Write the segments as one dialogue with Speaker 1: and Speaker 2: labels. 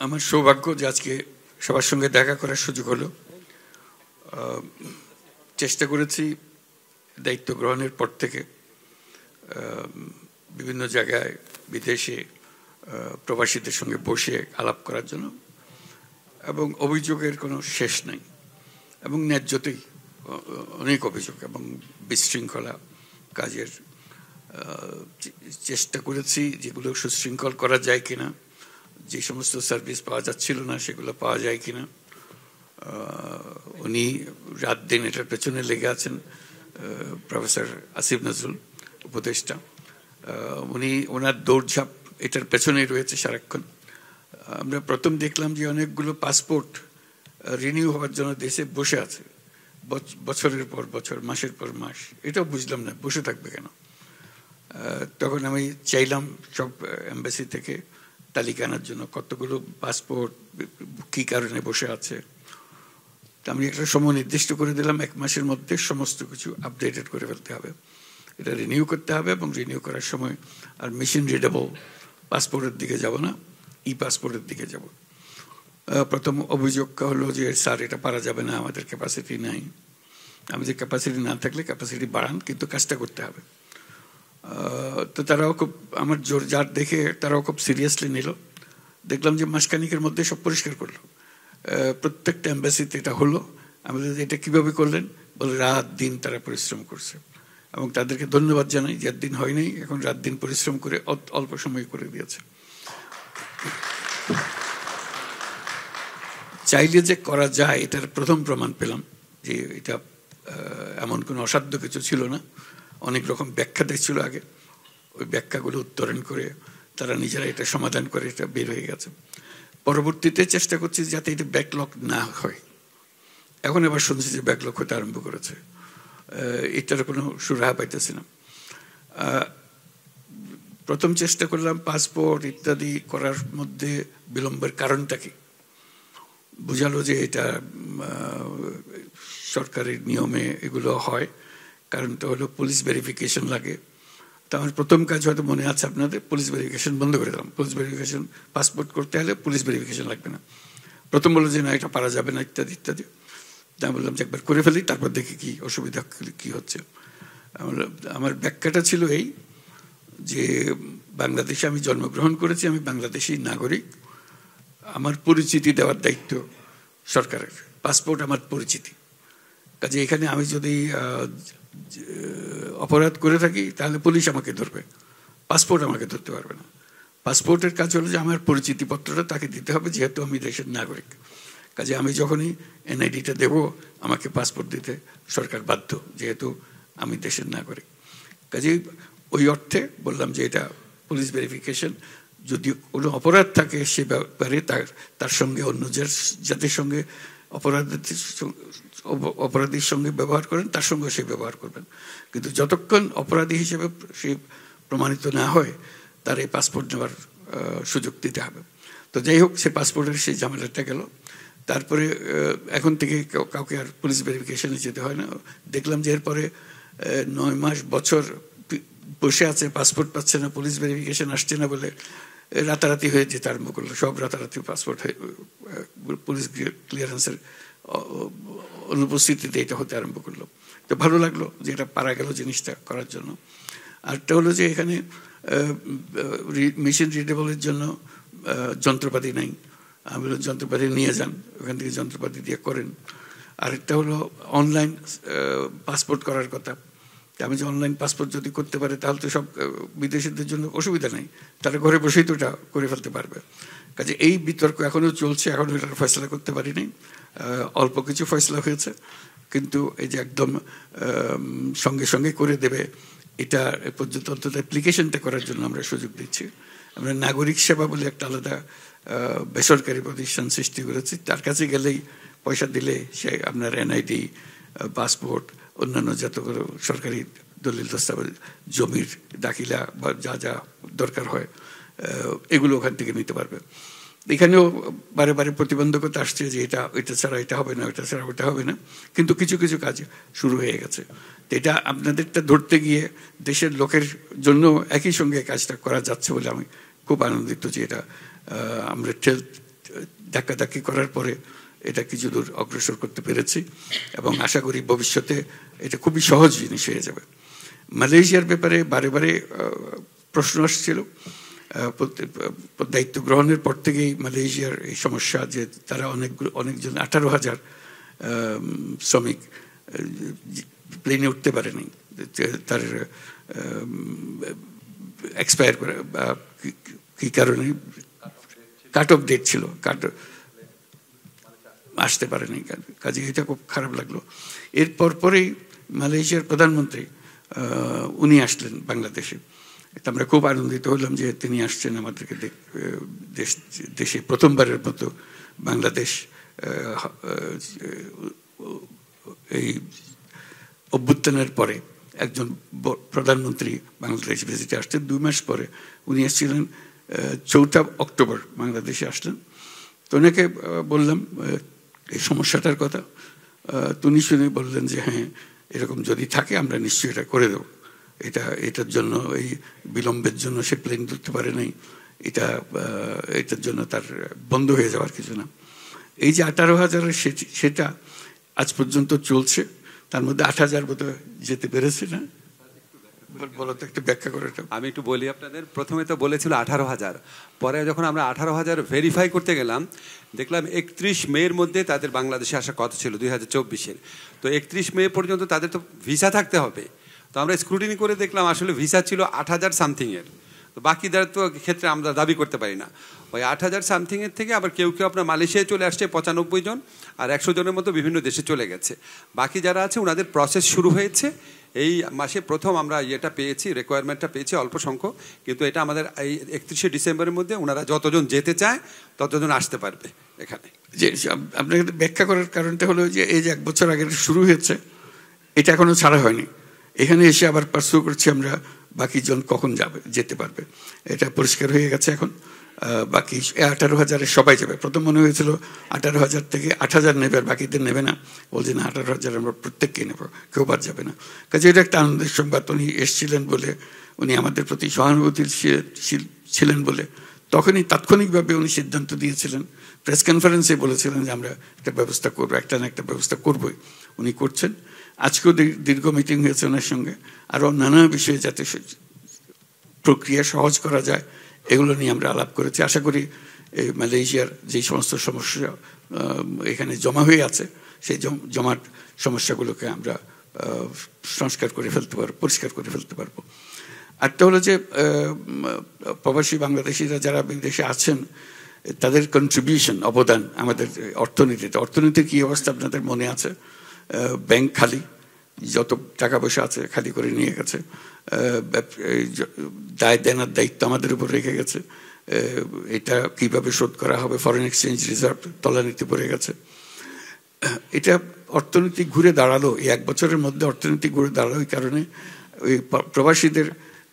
Speaker 1: আমার সৌভাগ্য যে আজকে সবার সঙ্গে দেখা করার সুযোগ হলো। চেষ্টা করেছি দায়িত্ব গ্রহণের পর থেকে বিভিন্ন জায়গায় বিদেশে প্রবাসীদের সঙ্গে বসে আলাপ করার জন্য, এবং অভিযোগের কোনো শেষ নাই, এবং ন্যায্যতেই অনেক অভিযোগ এবং বিশৃঙ্খলা কাজের চেষ্টা করেছি যেগুলো সুশৃঙ্খল করা যায় কিনা, যে সমস্ত সার্ভিস পাওয়া যাচ্ছিল না সেগুলো পাওয়া যায় কিনা। উনি রাত দিন এটার পেছনে লেগে আছেন, প্রফেসর আসিফ নজরুল উপদেষ্টা, উনি ওনার দৌড়ঝাঁপ এটার পেছনেই রয়েছে সারাক্ষণ। আমরা প্রথম দেখলাম যে অনেকগুলো পাসপোর্ট রিনিউ হওয়ার জন্য দেশে বসে আছে, বছরের পর বছর, মাসের পর মাস। এটাও বুঝলাম না বসে থাকবে কেন। তখন আমি চাইলাম সব এম্বাসি থেকে তালিকা আনার জন্য কতগুলো পাসপোর্ট কী কারণে বসে আছে। আমি একটা সময় নির্দিষ্ট করে দিলাম, 1 মাসের মধ্যে সমস্ত কিছু আপডেটেড করে ফেলতে হবে, এটা রিনিউ করতে হবে। এবং রিনিউ করার সময় আর মেশিন রিডেবল পাসপোর্টের দিকে যাব না, ই পাসপোর্টের দিকে যাব। প্রথম অভিযোগটা হলো যে স্যার এটা পারা যাবে না, আমাদের ক্যাপাসিটি নাই। আমাদের ক্যাপাসিটি না থাকলে ক্যাপাসিটি বাড়ান, কিন্তু কাজটা করতে হবে। তো তারাও খুব আমার জোর জার দেখে তারাও খুব সিরিয়াসলি নিল। দেখলাম যে মাসখানিকের মধ্যে সব পরিষ্কার করলো, প্রত্যেকটা এম্বাসিতে এটা হলো। আমাদের এটা কিভাবে করলেন বলে, রাত দিন তারা পরিশ্রম করছে, এবং তাদেরকে ধন্যবাদ জানাই যে দিন হয় নাই, এখন রাত দিন পরিশ্রম করে অল্প সময় করে দিয়েছে। চাইলে যে করা যায় এটার প্রথম প্রমাণ পেলাম যে এটা এমন কোনো অসাধ্য কিছু ছিল না। অনেক রকম ব্যাখ্যা দেখছিল আগে, ওই ব্যাখ্যাগুলো উত্তরণ করে তারা নিজেরা এটা সমাধান করে এটা বের হয়ে গেছে। পরবর্তীতে চেষ্টা করছি যাতে এটা ব্যাকলগ না হয়। এখন আবার শুনছি যে ব্যাকলগ হতে আরম্ভ করেছে, এটার কোনো সুরাহা পাইতেছি না। প্রথম চেষ্টা করলাম পাসপোর্ট ইত্যাদি করার মধ্যে বিলম্বের কারণটা কি। বুঝালো যে এটা সরকারের নিয়মে এগুলো হয়, কারণটা হলো পুলিশ ভেরিফিকেশন লাগে। তো আমার প্রথম কাজ হয়তো মনে আছে আপনাদের, পুলিশ ভেরিফিকেশন বন্ধ করে দিলাম। পুলিশ ভেরিফিকেশন, পাসপোর্ট করতে হলে পুলিশ ভেরিফিকেশন লাগবে না। প্রথম বললো যে না এটা পারা যাবে না ইত্যাদি ইত্যাদি। তা বললাম যে একবার করে ফেলি, তারপর দেখি কি অসুবিধা কি হচ্ছে। আমার ব্যাখ্যাটা ছিল এই যে বাংলাদেশে আমি জন্মগ্রহণ করেছি, আমি বাংলাদেশি নাগরিক, আমার পরিচিতি দেওয়ার দায়িত্ব সরকারের। পাসপোর্ট আমার পরিচিতি, কাজে এখানে আমি যদি অপরাধ করে থাকি তাহলে পুলিশ আমাকে ধরবে, পাসপোর্ট আমাকে ধরতে পারবে না। পাসপোর্টের কাজ হলো যে আমার পরিচিতিপত্রটা তাকে দিতে হবে, যেহেতু আমি দেশের নাগরিক। কাজে আমি যখনই এনআইডিটা দেব আমাকে পাসপোর্ট দিতে সরকার বাধ্য, যেহেতু আমি দেশের নাগরিক। কাজে ওই অর্থে বললাম যে এটা পুলিশ ভেরিফিকেশন। যদি কোনো অপরাধ থাকে সে ব্যাপারে তার সঙ্গে অন্য যাদের সঙ্গে অপরাধীর সঙ্গে ব্যবহার করেন তার সঙ্গে সে ব্যবহার করবেন, কিন্তু যতক্ষণ অপরাধী হিসেবে সে প্রমাণিত না হয় তার এই পাসপোর্ট নেওয়ার সুযোগ দিতে হবে। তো যাই হোক, সে পাসপোর্টের সেই ঝামেলাটা গেল। তারপরে এখন থেকে কাউকে আর পুলিশ ভেরিফিকেশনে যেতে হয় না। দেখলাম যে এরপরে 9 মাস বছর বসে আছে, পাসপোর্ট পাচ্ছে না, পুলিশ ভেরিফিকেশন আসছে না বলে রাতারাতি হয়ে যেতে আরম্ভ করলো। সব রাতারাতি পাসপোর্ট হয়ে পুলিশ ক্লিয়ারেন্সের অনুপস্থিতিতে এটা হতে আরম্ভ করলো। তো ভালো লাগলো যে এটা পারা গেল জিনিসটা করার জন্য। আরেকটা হলো যে এখানে মেশিন রিডেবলের জন্য যন্ত্রপাতি নাই। আমি বললাম যন্ত্রপাতি নিয়ে যান, ওখান থেকে যন্ত্রপাতি দিয়ে করেন। আরেকটা হলো অনলাইন পাসপোর্ট করার কথা। আমি যে অনলাইন পাসপোর্ট যদি করতে পারে তাহলে তো সব বিদেশিদের জন্য অসুবিধা নেই, তারা ঘরে বসেই তো এটা করে ফেলতে পারবে। কাজে এই বিতর্ক এখনও চলছে, এখনও এটার ফয়সলা করতে পারিনি। অল্প কিছু ফয়সলা হয়েছে, কিন্তু এই যে একদম সঙ্গে সঙ্গে করে দেবে এটা এ পর্যন্ত অন্তত অ্যাপ্লিকেশনটা করার জন্য আমরা সুযোগ দিচ্ছি। আমরা নাগরিক সেবা বলে একটা আলাদা বেসরকারি প্রতিষ্ঠান সৃষ্টি করেছি। তার কাছে গেলেই পয়সা দিলে সে আপনার এনআইডি, পাসপোর্ট, অন্যান্য যতগুলো সরকারি দলিল দস্তাবেজ, জমির দাখিলা বা যা যা দরকার হয় এগুলো ওখান থেকে নিতে পারবে। এখানেও বারে বারে প্রতিবন্ধকতা আসছে যে এটা ছাড়া এটা হবে না, এটা ছাড়া ওটা হবে না, কিন্তু কিছু কিছু কাজ শুরু হয়ে গেছে। তো এটা আপনাদেরটা ধরতে গিয়ে দেশের লোকের জন্য একই সঙ্গে কাজটা করা যাচ্ছে বলে আমি খুব আনন্দিত যে এটা আমরা ধাক্কাধাক্কি করার পরে এটা কিছু দূর অগ্রসর করতে পেরেছি এবং আশা করি ভবিষ্যতে এটা খুবই সহজ জিনিস হয়ে যাবে। মালয়েশিয়ার ব্যাপারে বারে বারে প্রশ্ন আসছিল। দায়িত্ব গ্রহণের পর থেকেই মালয়েশিয়ার এই সমস্যা যে তারা অনেকজন 18,000 শ্রমিক প্লেনে উঠতে পারেনি, তার এক্সপায়ার করে বা কি কারণে কাট অফ ডেট ছিল, আসতে পারেনি। কাজে এটা খুব খারাপ লাগলো। এরপর পরেই মালয়েশিয়ার প্রধানমন্ত্রী উনি আসলেন বাংলাদেশে। আমরা খুব আনন্দিত হলাম যে তিনি আসছেন আমাদেরকে দেশে প্রথমবারের মতো বাংলাদেশ এই অভ্যুত্থানের পরে একজন প্রধানমন্ত্রী বাংলাদেশ ভিজিটে আসছেন। 2 মাস পরে উনি এসেছিলেন 4 অক্টোবর বাংলাদেশে আসলেন। তো ওনাকে বললাম এই সমস্যাটার কথা, তিনি শুনে বললেন যে হ্যাঁ, এরকম যদি থাকে আমরা নিশ্চয়ই এটা করে দেবো। এটার জন্য এই বিলম্বের জন্য সে প্লেন ধরতে পারে নাই, এটার জন্য তার বন্ধ হয়ে যাওয়ার কিছু না। এই যে 18,000 সেটা আজ পর্যন্ত চলছে, তার মধ্যে 8,000 বোধহয় যেতে পেরেছে না? বলো তো, একটু ব্যাখ্যা করে।
Speaker 2: আমি একটু বলি আপনাদের। প্রথমে তো বলেছিল 18,000, পরে যখন আমরা 18,000 ভেরিফাই করতে গেলাম দেখলাম 31 মের মধ্যে তাদের বাংলাদেশে আসার কথা ছিল 2024-এর। তো 31 মে পর্যন্ত তাদের তো ভিসা থাকতে হবে। তো আমরা স্ক্রুটিনি করে দেখলাম আসলে ভিসা ছিল 8,000 সামথিংয়ের। তো বাকিদের তো ক্ষেত্রে আমরা দাবি করতে পারি না। ওই 8,000 সামথিংয়ের থেকে আবার কেউ কেউ আপনার মালয়েশিয়ায় চলে আসছে 95 জন, আর 100 জনের মতো বিভিন্ন দেশে চলে গেছে। বাকি যারা আছে ওনাদের প্রসেস শুরু হয়েছে। এই মাসে প্রথম আমরা ইয়েটা পেয়েছি, রিকোয়ারমেন্টটা পেয়েছি অল্প সংখ্যক, কিন্তু এটা আমাদের এই 31শে ডিসেম্বরের মধ্যে ওনারা যতজন যেতে চায় ততজন আসতে পারবে এখানে।
Speaker 1: যে আপনাকে ব্যাখ্যা করার কারণটা হলো যে এই যে 1 বছর আগে শুরু হয়েছে, এটা এখনো ছাড়া হয়নি। এখানে এসে আবার পার্সু করছি আমরা বাকি জন কখন যেতে পারবে, এটা পরিষ্কার হয়ে গেছে এখন। বাকি 18,000 সবাই যাবে। প্রথম মনে হয়েছিল 18,000 থেকে 8,000 নেবে, আর বাকিদের নেবে না। বলছে না, 18,000 আমরা প্রত্যেককেই নেব, কেউ বাদ যাবে না। কাজে এটা একটা আনন্দের সংবাদ। উনি এসেছিলেন বলে, উনি আমাদের প্রতি সহানুভূতিশীল ছিলেন বলে তখনই তাৎক্ষণিকভাবে উনি সিদ্ধান্ত দিয়েছিলেন, প্রেস কনফারেন্সে বলেছিলেন যে আমরা একটা ব্যবস্থা করবো, একটা না একটা ব্যবস্থা করবোই। উনি করছেন। আজকেও দীর্ঘ মিটিং হয়েছে ওনার সঙ্গে। আরও নানা বিষয়ে যাতে প্রক্রিয়া সহজ করা যায় এগুলো নিয়ে আমরা আলাপ করেছি। আশা করি এই মালয়েশিয়ার যে সমস্ত সমস্যা এখানে জমা হয়ে আছে, সেই জমাট সমস্যাগুলোকে আমরা সংস্কার করে ফেলতে পারবো, পরিষ্কার করে ফেলতে পারবো। আরেকটা হলো যে প্রবাসী বাংলাদেশিরা যারা বিদেশে আছেন তাদের কন্ট্রিবিউশন, অবদান আমাদের অর্থনীতির কী অবস্থা আপনাদের মনে আছে। ব্যাংক খালি, যত টাকা পয়সা আছে খালি করে নিয়ে গেছে। দায় দেনার দায়িত্ব আমাদের উপর রেখে গেছে। এটা কিভাবে শোধ করা হবে, ফরেন এক্সচেঞ্জ রিজার্ভ তলানিতে পড়ে গেছে। এটা অর্থনীতি ঘুরে দাঁড়ালো, এই 1 বছরের মধ্যে অর্থনীতি ঘুরে দাঁড়ালো। এই কারণে ওই প্রবাসীদের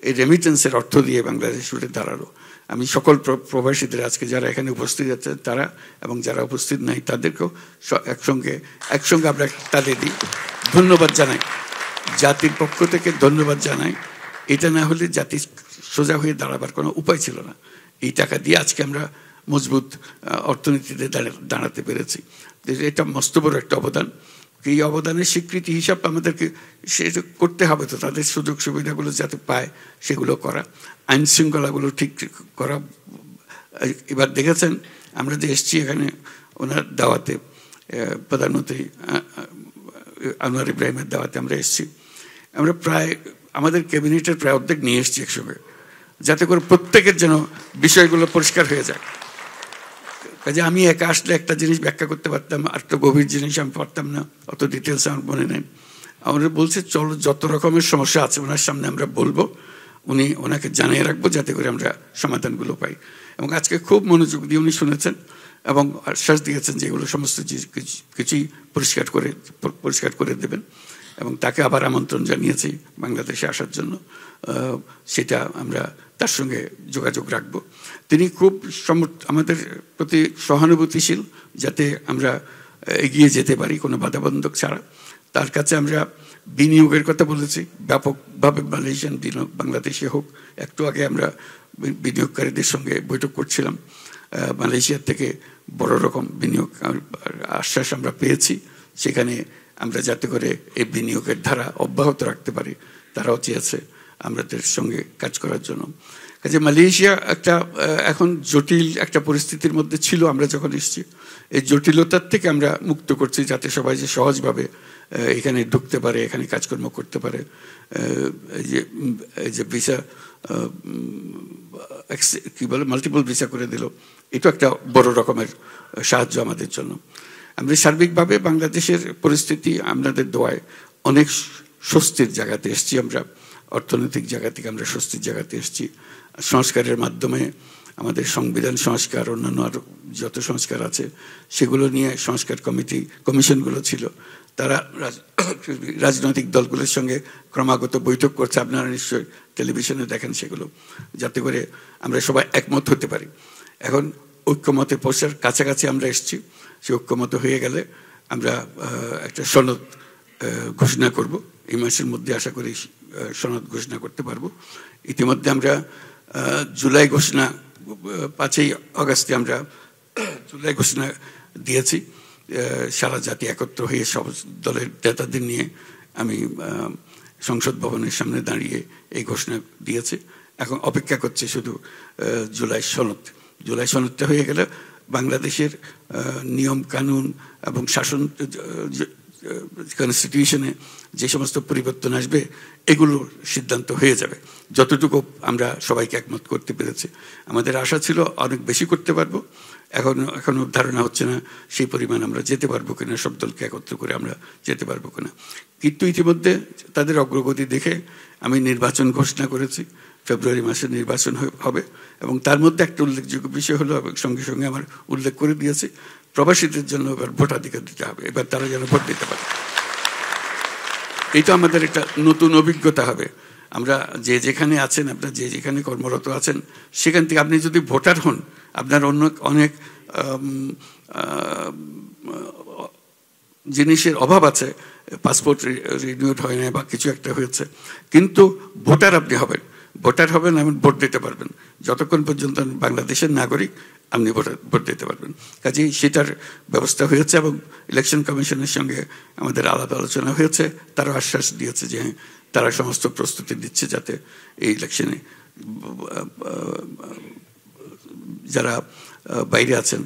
Speaker 1: এই রেমিটেন্সের অর্থ দিয়ে বাংলাদেশ উঠে দাঁড়ালো। আমি সকল প্রবাসীদের আজকে যারা এখানে উপস্থিত আছে তারা এবং যারা উপস্থিত নাই তাদেরকেও একসঙ্গে আমরা তাদের দিই, ধন্যবাদ জানাই। জাতির পক্ষ থেকে ধন্যবাদ জানাই। এটা না হলে জাতি সোজা হয়ে দাঁড়াবার কোনো উপায় ছিল না। এই টাকা দিয়ে আজকে আমরা মজবুত অর্থনীতিতে দাঁড়াতে পেরেছি। এটা মস্ত বড় একটা অবদান। এই অবদানের স্বীকৃতি হিসাব আমাদেরকে সে করতে হবে, তো তাদের সুযোগ সুবিধাগুলো যাতে পায় সেগুলো করা, আইন শৃঙ্খলাগুলো ঠিক করা। এবার দেখেছেন আমরা যে এসছি এখানে ওনার দাওয়াতে, প্রধানমন্ত্রী আনোয়ার ইব্রাহিমের দাওয়াতে আমরা এসছি। আমরা প্রায় আমাদের ক্যাবিনেটের প্রায় অর্ধেক নিয়ে এসছি একসঙ্গে, যাতে করে প্রত্যেকের যেন বিষয়গুলো পরিষ্কার হয়ে যায়। কাজে আমি একা আসলে একটা জিনিস ব্যাখ্যা করতে পারতাম, আর একটা গভীর জিনিস আমি পারতাম না, অত ডিটেলস আমার মনে নেই। আমরা বলছে চলো যত রকমের সমস্যা আছে ওনার সামনে আমরা বলবো, ওনাকে জানিয়ে রাখবো যাতে করে আমরা সমাধানগুলো পাই। এবং আজকে খুব মনোযোগ দিয়ে উনি শুনেছেন এবং আশ্বাস দিয়েছেন যে এগুলো সমস্ত কিছুই পরিষ্কার করে দেবেন। এবং তাকে আবার আমন্ত্রণ জানিয়েছি বাংলাদেশে আসার জন্য। সেটা আমরা তার সঙ্গে যোগাযোগ রাখবো। তিনি খুব আমাদের প্রতি সহানুভূতিশীল, যাতে আমরা এগিয়ে যেতে পারি কোনো বাধাবন্ধক ছাড়া। তার কাছে আমরা বিনিয়োগের কথা বলেছি, ব্যাপকভাবে মালয়েশিয়ান বিনিয়োগ বাংলাদেশে হোক। একটু আগে আমরা বিনিয়োগকারীদের সঙ্গে বৈঠক করছিলাম। মালয়েশিয়ার থেকে বড় রকম বিনিয়োগ আশ্বাস আমরা পেয়েছি, সেখানে আমরা যাতে করে এই বিনিয়োগের ধারা অব্যাহত রাখতে পারি তারাও চেয়েছে আমাদের সঙ্গে কাজ করার জন্য। কাজে মালয়েশিয়া একটা এখন জটিল একটা পরিস্থিতির মধ্যে ছিল আমরা যখন এসেছি, এই জটিলতার থেকে আমরা মুক্ত করছি যাতে সবাই যে সহজভাবে এখানে ঢুকতে পারে, এখানে কাজকর্ম করতে পারে। এই যে ভিসা কি বলে মাল্টিপল ভিসা করে দিল, এটা একটা বড় রকমের সাহায্য আমাদের জন্য। আমরা সার্বিকভাবে বাংলাদেশের পরিস্থিতি আপনাদের দোয়ায় অনেক স্বস্তির জায়গাতে এসেছি। আমরা অর্থনৈতিক জায়গা থেকে আমরা স্বস্তির জায়গাতে এসেছি। সংস্কারের মাধ্যমে আমাদের সংবিধান সংস্কার, অন্যান্য আরও যত সংস্কার আছে সেগুলো নিয়ে সংস্কার কমিশনগুলো ছিল, তারা রাজনৈতিক দলগুলোর সঙ্গে ক্রমাগত বৈঠক করছে। আপনারা নিশ্চয়ই টেলিভিশনে দেখেন সেগুলো, যাতে করে আমরা সবাই একমত হতে পারি। এখন ঐক্যমতে পৌঁছার কাছাকাছি আমরা এসেছি। সে ঐক্যমত হয়ে গেলে আমরা একটা সনদ ঘোষণা করব। এই মাসের মধ্যে আশা করি সনদ ঘোষণা করতে পারবো। ইতিমধ্যে আমরা জুলাই ঘোষণা 5ই আগস্টে আমরা জুলাই ঘোষণা দিয়েছি। সারা জাতি একত্র হয়ে সব দলের নেতাদের নিয়ে আমি সংসদ ভবনের সামনে দাঁড়িয়ে এই ঘোষণা দিয়েছি। এখন অপেক্ষা করছে শুধু জুলাই সনদটা হয়ে গেলে বাংলাদেশের নিয়ম কানুন এবং শাসন কনস্টিটিউশনে যে সমস্ত পরিবর্তন আসবে এগুলোর সিদ্ধান্ত হয়ে যাবে। যতটুকু আমরা সবাইকে একমত করতে পেরেছি, আমাদের আশা ছিল অনেক বেশি করতে পারবো। এখনো ধারণা হচ্ছে না সেই পরিমাণ আমরা যেতে পারবো কিনা, সব দলকে একত্র করে আমরা যেতে পারবো কিনা। কিন্তু ইতিমধ্যে তাদের অগ্রগতি দেখে আমি নির্বাচন ঘোষণা করেছি। ফেব্রুয়ারি মাসে নির্বাচন হবে এবং তার মধ্যে একটা উল্লেখযোগ্য বিষয় হলো, এবং সঙ্গে সঙ্গে আমার উল্লেখ করে দিয়েছি, প্রবাসীদের জন্য এবার ভোটাধিকার দিতে হবে। এবার তারা যেন ভোট দিতে পারে, এটা আমাদের একটা নতুন অভিজ্ঞতা হবে। আমরা যে যেখানে আছেন, আপনার যে যেখানে কর্মরত আছেন, সেখান থেকে আপনি যদি ভোটার হন, আপনার অনেক জিনিসের অভাব আছে, পাসপোর্ট রিনিউড হয় না বা কিছু একটা হয়েছে, কিন্তু ভোটার আপনি হবেন। ভোটার হবেন, আপনি ভোট দিতে পারবেন। যতক্ষণ পর্যন্ত বাংলাদেশের নাগরিক আপনি ভোট দিতে পারবেন। কাজেই সেটার ব্যবস্থা হয়েছে এবং ইলেকশন কমিশনের সঙ্গে আমাদের আলাদা আলোচনা হয়েছে। তারা আশ্বাস দিয়েছে যে তারা সমস্ত প্রস্তুতি দিচ্ছে যাতে এই ইলেকশনে যারা বাইরে আছেন,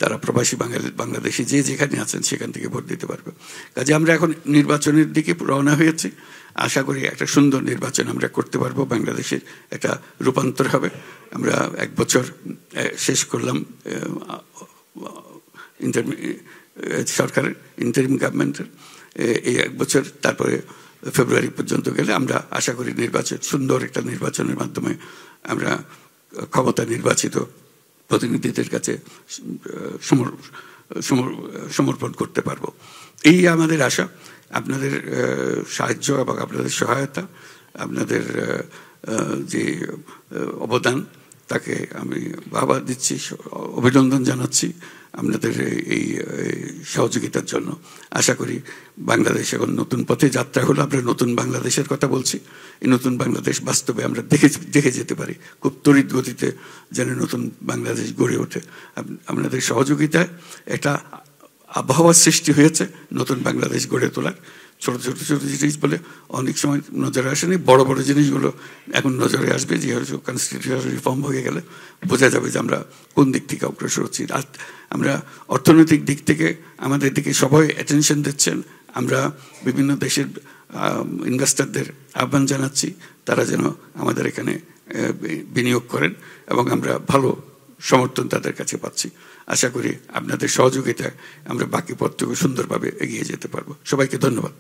Speaker 1: যারা প্রবাসী বাংলাদেশি যে যেখানে আছেন সেখান থেকে ভোট দিতে পারবে। কাজে আমরা এখন নির্বাচনের দিকে রওনা হয়েছি। আশা করি একটা সুন্দর নির্বাচন আমরা করতে পারবো। বাংলাদেশের একটা রূপান্তর হবে। আমরা 1 বছর শেষ করলাম সরকারের ইন্টারিম গভর্নমেন্টের, এই 1 বছর, তারপরে ফেব্রুয়ারি পর্যন্ত গেলে আমরা আশা করি সুন্দর একটা নির্বাচনের মাধ্যমে আমরা ক্ষমতা নির্বাচিত প্রতিনিধিদের কাছে সমর্পণ করতে পারবো। এই আমাদের আশা। আপনাদের সাহায্য এবং আপনাদের সহায়তা, আপনাদের যে অবদান, তাকে আমি বাহবা দিচ্ছি, অভিনন্দন জানাচ্ছি আপনাদের এই সহযোগিতার জন্য। আশা করি বাংলাদেশ এখন নতুন পথে যাত্রা হলো। আমরা নতুন বাংলাদেশের কথা বলছি। এই নতুন বাংলাদেশ বাস্তবে আমরা দেখে যেতে পারি। খুব তড়িৎ গতিতে যেন নতুন বাংলাদেশ গড়ে ওঠে। আপনাদের সহযোগিতায় একটা আবহাওয়ার সৃষ্টি হয়েছে নতুন বাংলাদেশ গড়ে তোলার। ছোট ছোট ছোট জিনিস বলে অনেক সময় নজরে আসেনি, বড় বড় জিনিসগুলো এখন নজরে আসবে। যেহেতু কনস্টিটিউশন রিফর্ম হয়ে গেলে বোঝা যাবে যে আমরা কোন দিক থেকে অগ্রসর হচ্ছি। আর আমরা অর্থনৈতিক দিক থেকে আমাদের দিকে সবাই অ্যাটেনশন দিচ্ছেন। আমরা বিভিন্ন দেশের ইনভেস্টরদের আহ্বান জানাচ্ছি তারা যেন আমাদের এখানে বিনিয়োগ করেন এবং আমরা ভালো সমর্থন তাদের কাছে পাচ্ছি। আশা করি আপনাদের সহযোগিতায় আমরা বাকি পথটুকু সুন্দরভাবে এগিয়ে যেতে পারবো। সবাইকে ধন্যবাদ।